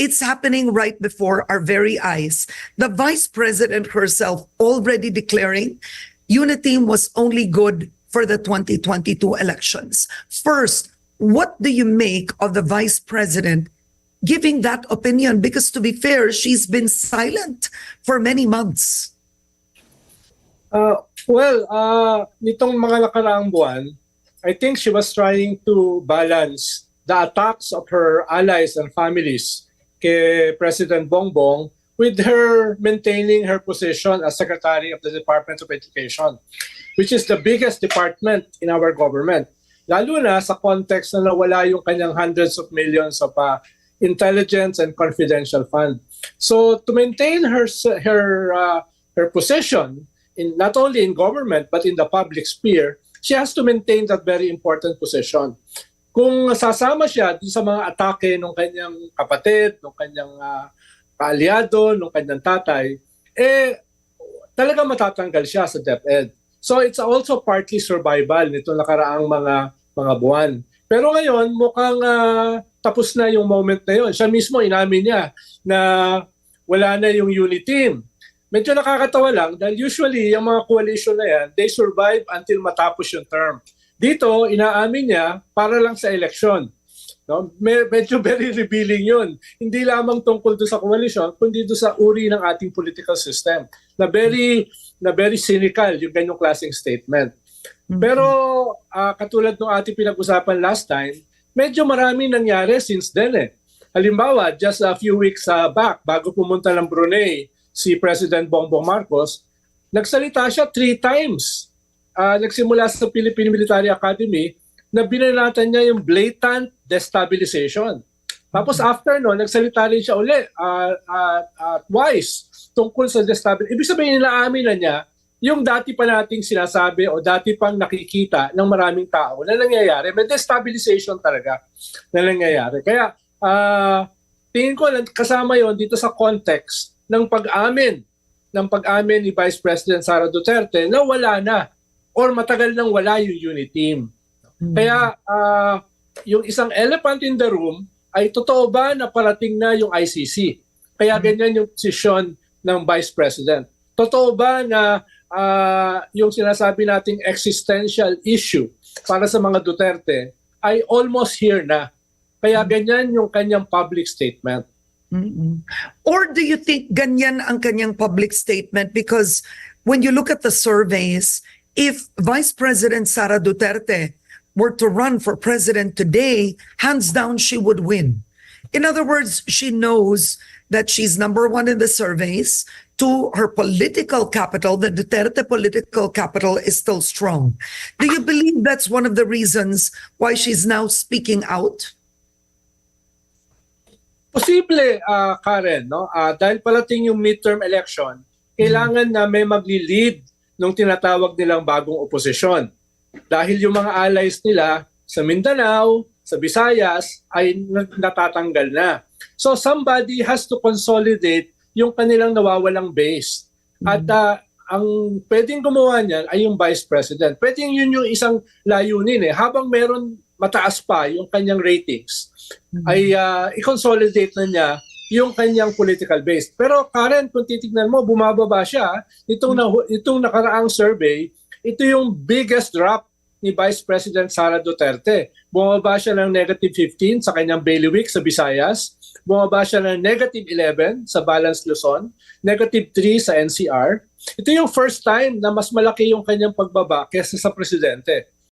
It's happening right before our very eyes. The Vice President herself already declaring Uniteam was only good for the 2022 elections. First, what do you make of the Vice President giving that opinion? Because to be fair, she's been silent for many months. Nitong mga nakaraang buwan, I think she was trying to balance the attacks of her allies and families kay President Bongbong with her maintaining her position as Secretary of the Department of Education, which is the biggest department in our government. Lalo na sa context na nawala yung kanyang hundreds of millions of intelligence and confidential fund. So to maintain her position, not only in government but in the public sphere, she has to maintain that very important position. Kung sasama siya sa mga atake ng kanyang kapatid, ng kanyang kaalyado, ng kanyang tatay, talaga matatanggal siya sa DepEd. So it's also partly survival nito nakaraang mga buwan. Pero ngayon, mukhang tapos na yung moment na yun. Siya mismo inamin niya na wala na yung Uniteam. Medyo nakakatawa lang dahil usually yung mga coalition na yan, they survive until matapos yung term. Dito, inaamin niya para lang sa election. No? Medyo very revealing yun. Hindi lamang tungkol doon sa coalition, kundi doon sa uri ng ating political system. Na very cynical yung ganyong klaseng statement. Pero katulad ng ating pinag-usapan last time, medyo marami nangyari since then eh. Halimbawa, just a few weeks back, bago pumunta ng Brunei, si President Bongbong Marcos, nagsalita siya 3 times. Nagsimula sa Philippine Military Academy na binanatan niya yung blatant destabilization. Tapos after no, nagsalita rin siya uli twice tungkol sa destabilization. Ibig sabihin nilaamin na niya yung dati pa nating sinasabi o dati pang nakikita ng maraming tao na nangyayari. May destabilization talaga na nangyayari. Kaya tingin ko kasama yon dito sa context ng pag-amin ni Vice President Sara Duterte na wala na or matagal nang wala yung Uniteam. Kaya yung isang elephant in the room ay totoo ba na parating na yung ICC? Kaya ganyan yung posisyon ng Vice President. Totoo ba na yung sinasabi nating existential issue para sa mga Duterte ay almost here na? Kaya ganyan yung kanyang public statement. Or do you think ganyan ang kanyang public statement? Because when you look at the surveys, if Vice President Sara Duterte were to run for president today, hands down she would win. In other words, she knows that she's number 1 in the surveys. To her political capital, the Duterte political capital is still strong. Do you believe that's one of the reasons why she's now speaking out? Posible, Karen, no? Dahil palating yung midterm election, kailangan na may magli-lead nung tinatawag nilang bagong oposisyon. Dahil yung mga allies nila sa Mindanao, sa Visayas, ay natatanggal na. So somebody has to consolidate yung kanilang nawawalang base. At ang pwedeng gumawa niyan ay yung Vice President. Pwedeng yun yung isang layunin eh. Habang meron mataas pa yung kanyang ratings, ay i-consolidate na niya yung kanyang political base. Pero Karen, kung titignan mo, bumababa siya. Itong nakaraang survey, ito yung biggest drop ni Vice President Sara Duterte. Bumaba siya ng -15 sa kanyang bailiwick sa Visayas. Bumaba siya ng -11 sa Balance Luzon. -3 sa NCR. Ito yung first time na mas malaki yung kanyang pagbaba kaysa sa presidente.